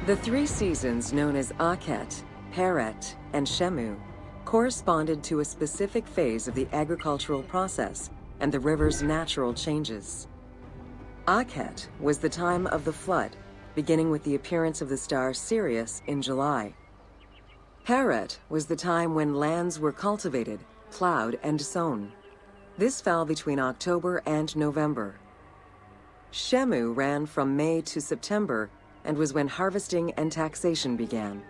The three seasons known as Akhet, Peret, and Shemu corresponded to a specific phase of the agricultural process and the river's natural changes. Akhet was the time of the flood, beginning with the appearance of the star Sirius in July. Peret was the time when lands were cultivated, plowed, and sown. This fell between October and November. Shemu ran from May to September and was when harvesting and taxation began.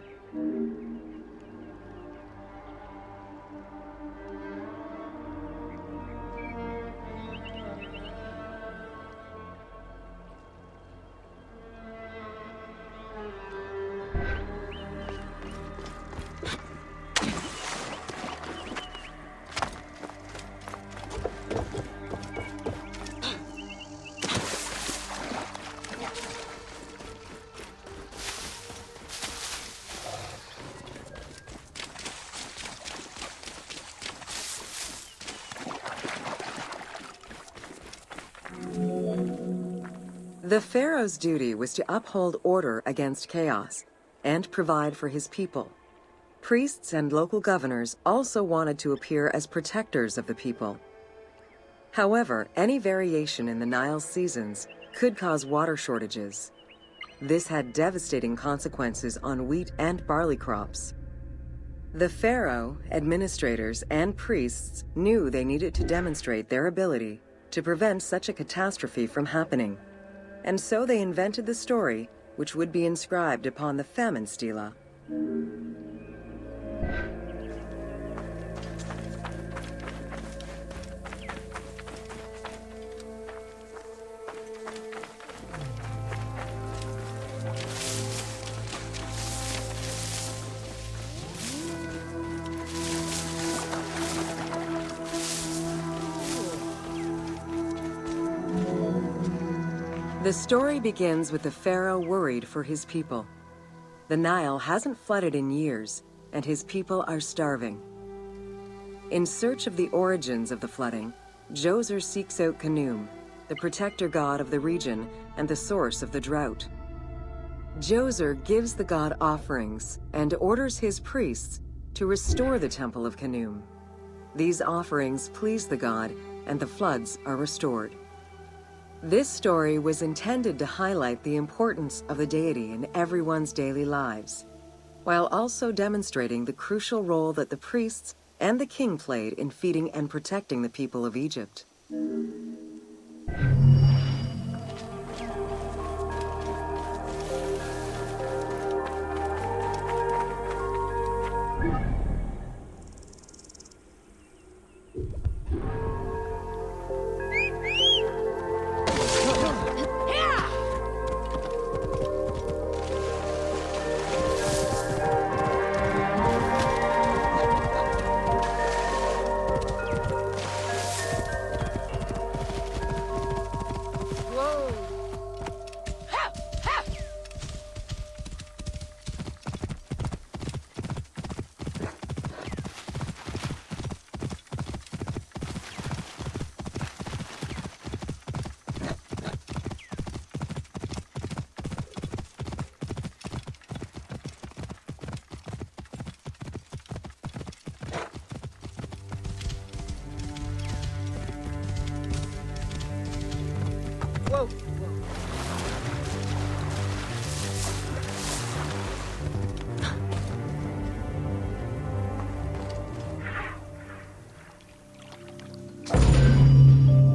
The pharaoh's duty was to uphold order against chaos and provide for his people. Priests and local governors also wanted to appear as protectors of the people. However, any variation in the Nile's seasons could cause water shortages. This had devastating consequences on wheat and barley crops. The pharaoh, administrators, and priests knew they needed to demonstrate their ability to prevent such a catastrophe from happening. And so they invented the story, which would be inscribed upon the famine stela. The story begins with the pharaoh worried for his people. The Nile hasn't flooded in years, and his people are starving. In search of the origins of the flooding, Djoser seeks out Khnum, the protector god of the region and the source of the drought. Djoser gives the god offerings and orders his priests to restore the temple of Khnum. These offerings please the god, and the floods are restored. This story was intended to highlight the importance of the deity in everyone's daily lives, while also demonstrating the crucial role that the priests and the king played in feeding and protecting the people of Egypt.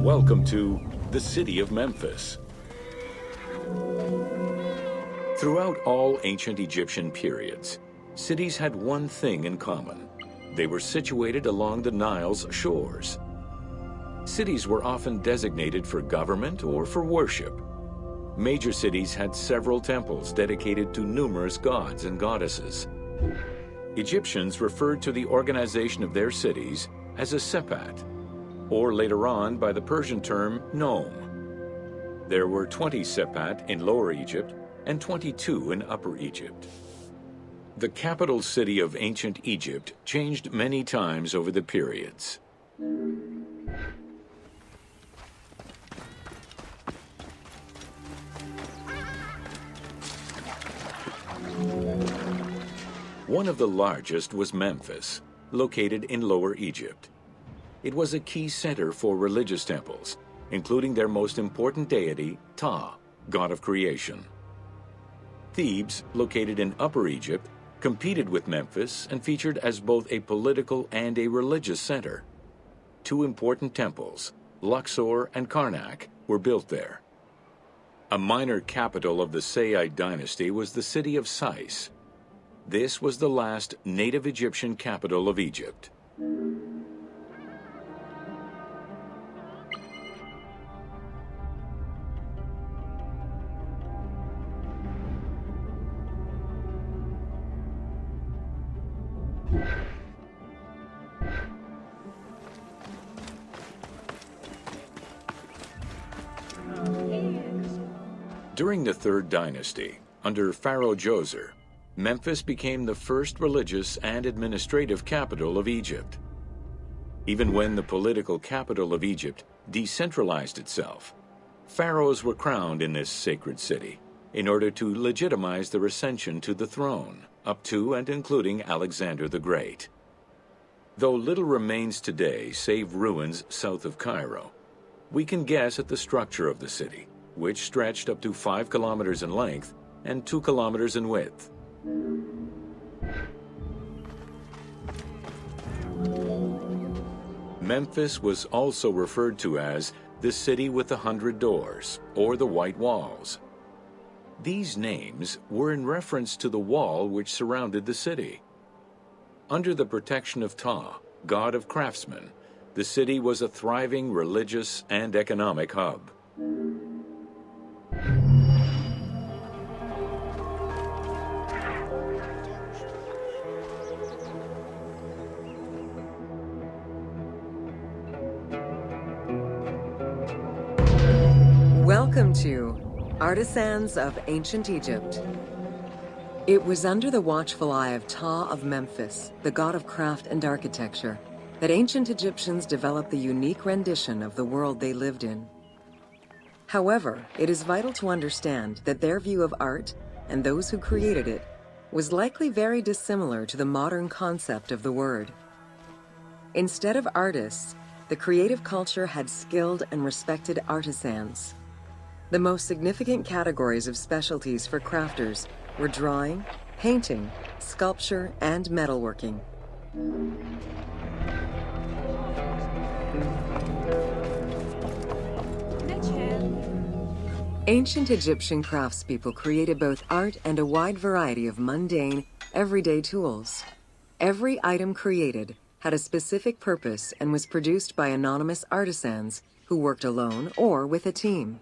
Welcome to the city of Memphis. Throughout all ancient Egyptian periods, cities had one thing in common. They were situated along the Nile's shores. Cities were often designated for government or for worship. Major cities had several temples dedicated to numerous gods and goddesses. Egyptians referred to the organization of their cities as a sepat, or later on by the Persian term nome. There were 20 sepat in Lower Egypt and 22 in Upper Egypt. The capital city of ancient Egypt changed many times over the periods. One of the largest was Memphis, located in Lower Egypt. It was a key center for religious temples, including their most important deity, Ptah, god of creation. Thebes, located in Upper Egypt, competed with Memphis and featured as both a political and a religious center. Two important temples, Luxor and Karnak, were built there. A minor capital of the Sayyid dynasty was the city of Sais. This was the last native Egyptian capital of Egypt. During the Third Dynasty, under Pharaoh Djoser, Memphis became the first religious and administrative capital of Egypt. Even when the political capital of Egypt decentralized itself, pharaohs were crowned in this sacred city in order to legitimize their ascension to the throne, up to and including Alexander the Great. Though little remains today save ruins south of Cairo, we can guess at the structure of the city, which stretched up to 5 kilometers in length and 2 kilometers in width. Memphis was also referred to as the City with the 100 Doors, or the White Walls. These names were in reference to the wall which surrounded the city. Under the protection of Ptah, god of craftsmen, the city was a thriving religious and economic hub. Welcome to Artisans of Ancient Egypt. It was under the watchful eye of Ptah of Memphis, the god of craft and architecture, that ancient Egyptians developed the unique rendition of the world they lived in. However, it is vital to understand that their view of art, and those who created it, was likely very dissimilar to the modern concept of the word. Instead of artists, the creative culture had skilled and respected artisans. The most significant categories of specialties for crafters were drawing, painting, sculpture, and metalworking. Ancient Egyptian craftspeople created both art and a wide variety of mundane, everyday tools. Every item created had a specific purpose and was produced by anonymous artisans who worked alone or with a team.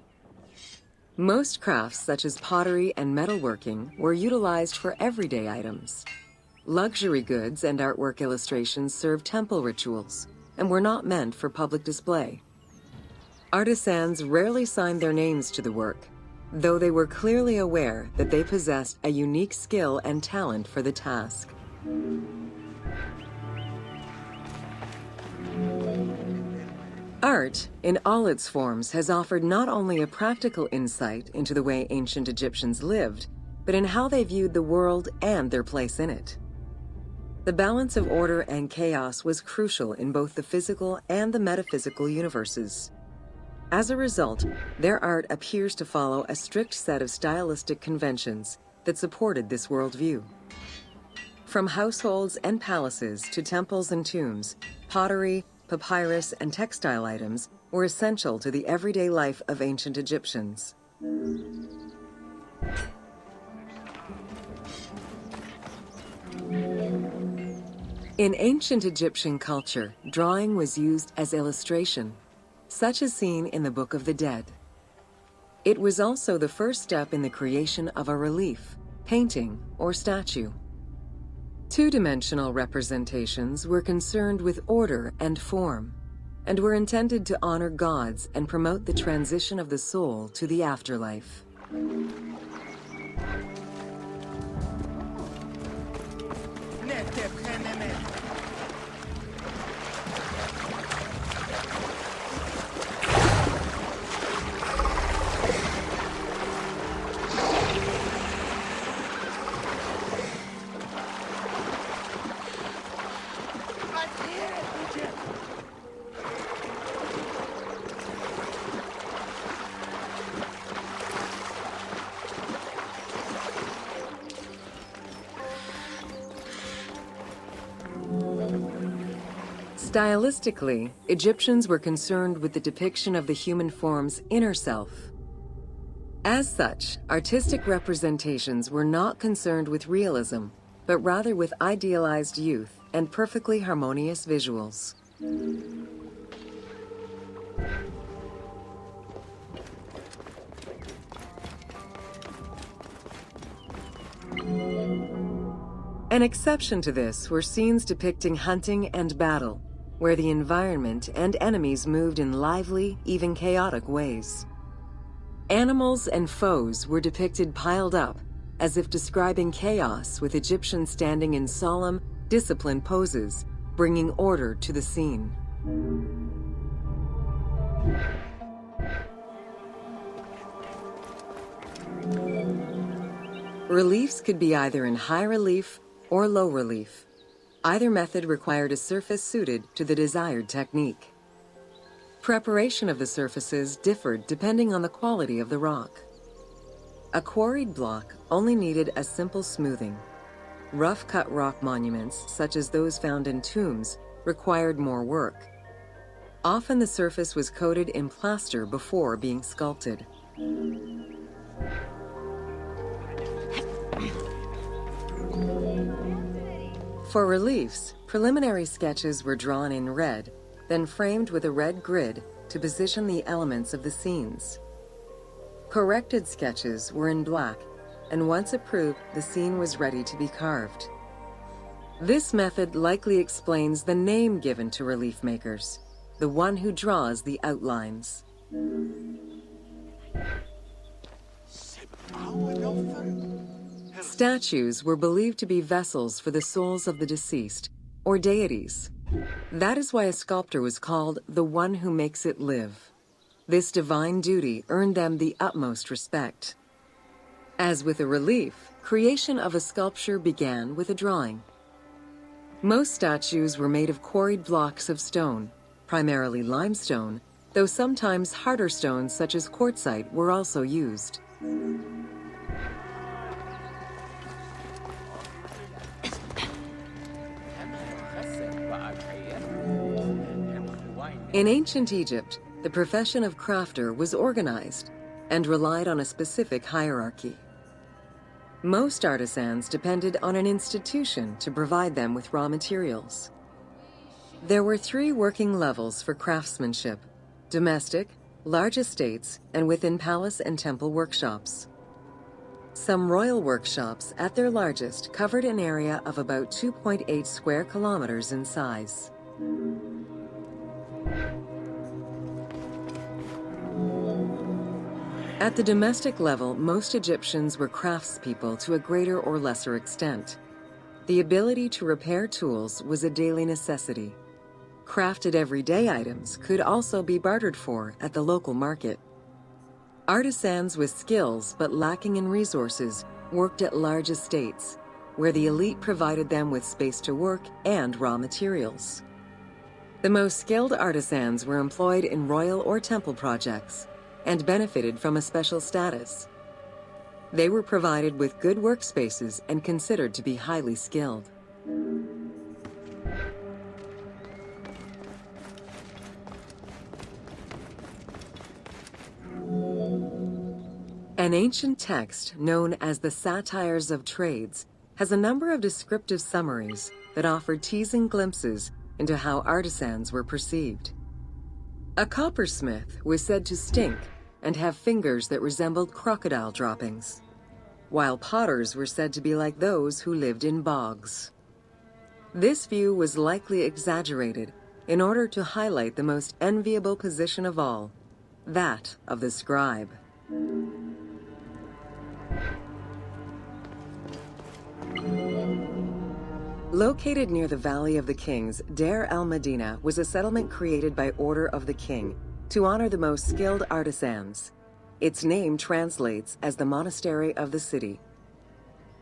Most crafts, such as pottery and metalworking, were utilized for everyday items. Luxury goods and artwork illustrations served temple rituals and were not meant for public display. Artisans rarely signed their names to the work, though they were clearly aware that they possessed a unique skill and talent for the task. Art, in all its forms, has offered not only a practical insight into the way ancient Egyptians lived, but in how they viewed the world and their place in it. The balance of order and chaos was crucial in both the physical and the metaphysical universes. As a result, their art appears to follow a strict set of stylistic conventions that supported this worldview. From households and palaces to temples and tombs, pottery, papyrus, and textile items were essential to the everyday life of ancient Egyptians. In ancient Egyptian culture, drawing was used as illustration, such as seen in the Book of the Dead. It was also the first step in the creation of a relief, painting, or statue. Two-dimensional representations were concerned with order and form, and were intended to honor gods and promote the transition of the soul to the afterlife. Stylistically, Egyptians were concerned with the depiction of the human form's inner self. As such, artistic representations were not concerned with realism, but rather with idealized youth and perfectly harmonious visuals. An exception to this were scenes depicting hunting and battle, where the environment and enemies moved in lively, even chaotic ways. Animals and foes were depicted piled up, as if describing chaos, with Egyptians standing in solemn, disciplined poses, bringing order to the scene. Reliefs could be either in high relief or low relief. Either method required a surface suited to the desired technique. Preparation of the surfaces differed depending on the quality of the rock. A quarried block only needed a simple smoothing. Rough-cut rock monuments, such as those found in tombs, required more work. Often the surface was coated in plaster before being sculpted. For reliefs, preliminary sketches were drawn in red, then framed with a red grid to position the elements of the scenes. Corrected sketches were in black, and once approved, the scene was ready to be carved. This method likely explains the name given to relief makers, the one who draws the outlines. Statues were believed to be vessels for the souls of the deceased, or deities. That is why a sculptor was called the one who makes it live. This divine duty earned them the utmost respect. As with a relief, creation of a sculpture began with a drawing. Most statues were made of quarried blocks of stone, primarily limestone, though sometimes harder stones such as quartzite were also used. In ancient Egypt, the profession of crafter was organized and relied on a specific hierarchy. Most artisans depended on an institution to provide them with raw materials. There were 3 working levels for craftsmanship: domestic, large estates, and within palace and temple workshops. Some royal workshops, at their largest, covered an area of about 2.8 square kilometers in size. At the domestic level, most Egyptians were craftspeople to a greater or lesser extent. The ability to repair tools was a daily necessity. Crafted everyday items could also be bartered for at the local market. Artisans with skills but lacking in resources worked at large estates, where the elite provided them with space to work and raw materials. The most skilled artisans were employed in royal or temple projects and benefited from a special status. They were provided with good workspaces and considered to be highly skilled. An ancient text known as the Satires of Trades has a number of descriptive summaries that offer teasing glimpses into how artisans were perceived. A coppersmith was said to stink and have fingers that resembled crocodile droppings, while potters were said to be like those who lived in bogs. This view was likely exaggerated in order to highlight the most enviable position of all, that of the scribe. Located near the Valley of the Kings, Deir el-Medina was a settlement created by order of the king to honor the most skilled artisans. Its name translates as the monastery of the city.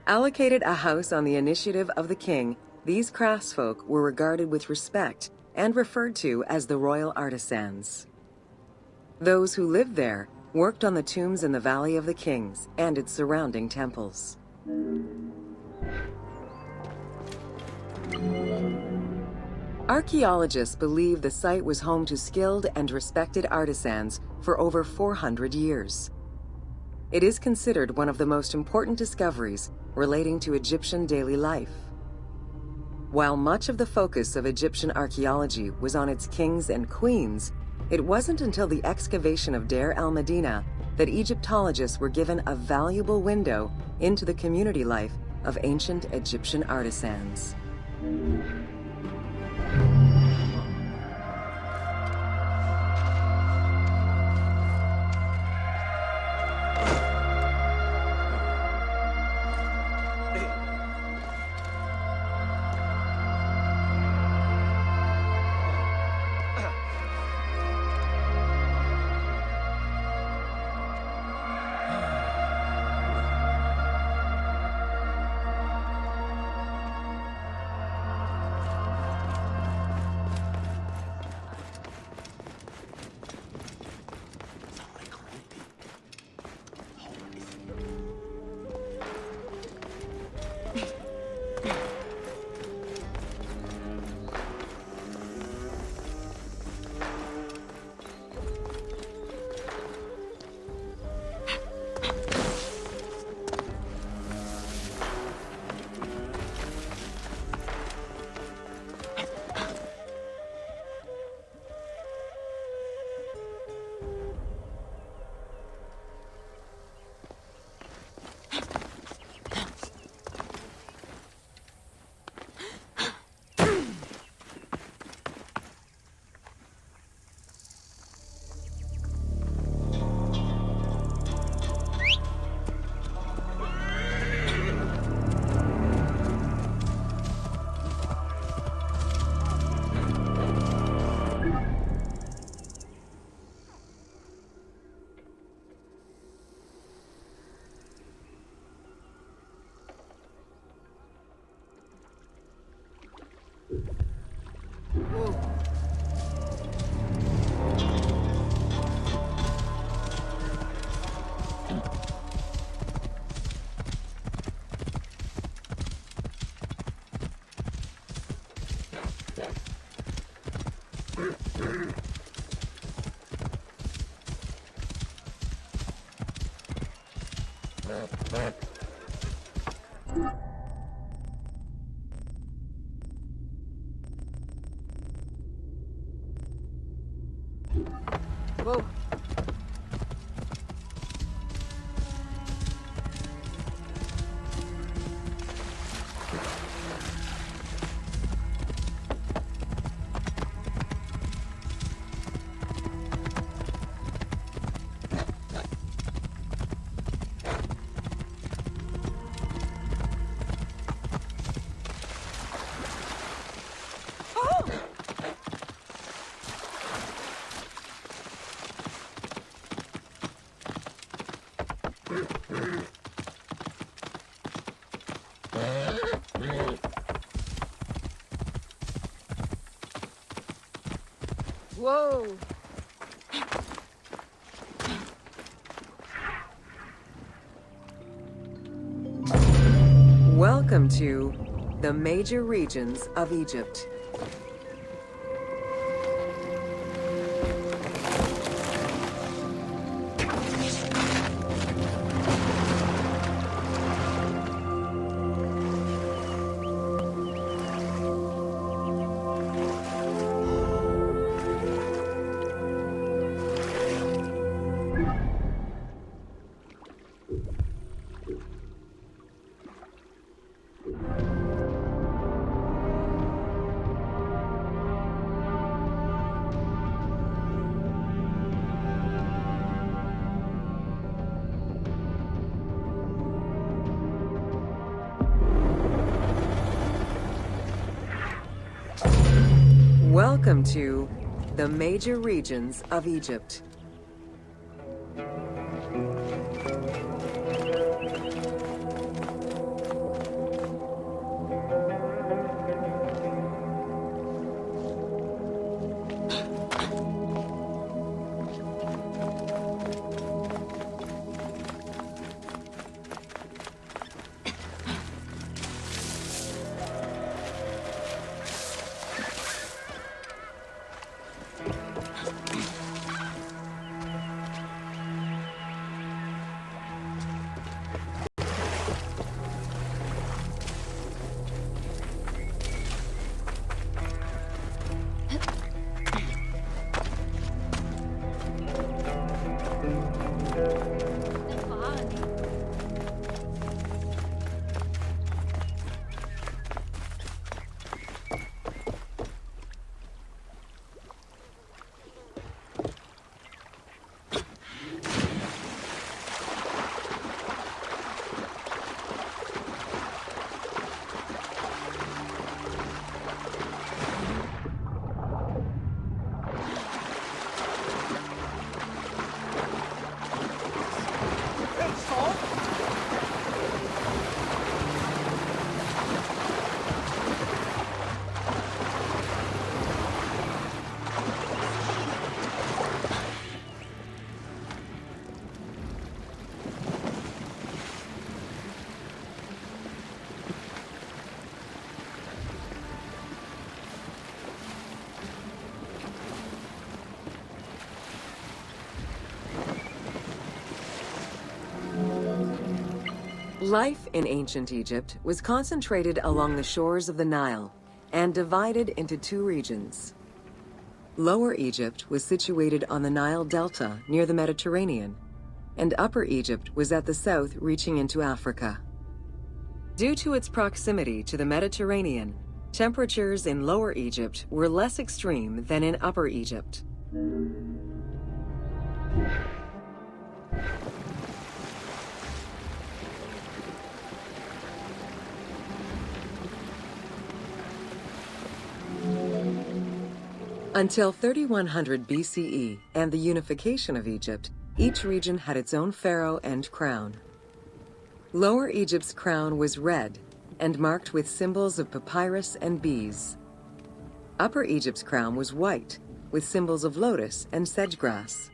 Allocated a house on the initiative of the king, these craftsfolk were regarded with respect and referred to as the royal artisans. Those who lived there worked on the tombs in the Valley of the Kings and its surrounding temples. Archaeologists believe the site was home to skilled and respected artisans for over 400 years. It is considered one of the most important discoveries relating to Egyptian daily life. While much of the focus of Egyptian archaeology was on its kings and queens, it wasn't until the excavation of Deir el-Medina that Egyptologists were given a valuable window into the community life of ancient Egyptian artisans. Whoa. Whoa! Welcome to the major regions of Egypt. Welcome to the major regions of Egypt. Life in ancient Egypt was concentrated along the shores of the Nile and divided into two regions. Lower Egypt was situated on the Nile Delta near the Mediterranean, and Upper Egypt was at the south reaching into Africa. Due to its proximity to the Mediterranean, temperatures in Lower Egypt were less extreme than in Upper Egypt. Until 3100 BCE and the unification of Egypt, each region had its own pharaoh and crown. Lower Egypt's crown was red and marked with symbols of papyrus and bees. Upper Egypt's crown was white, with symbols of lotus and sedge-grass.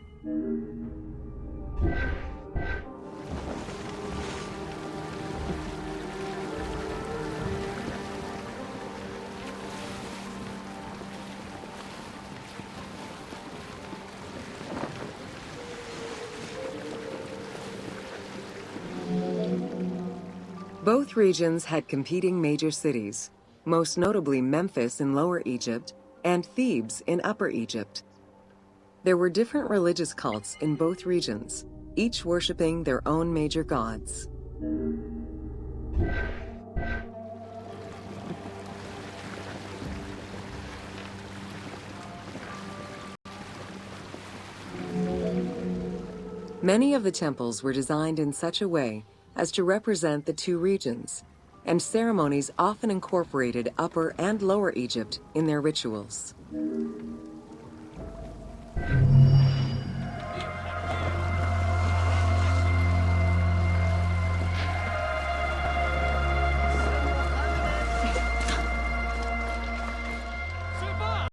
Both regions had competing major cities, most notably Memphis in Lower Egypt and Thebes in Upper Egypt. There were different religious cults in both regions, each worshipping their own major gods. Many of the temples were designed in such a way as to represent the two regions, and ceremonies often incorporated Upper and Lower Egypt in their rituals.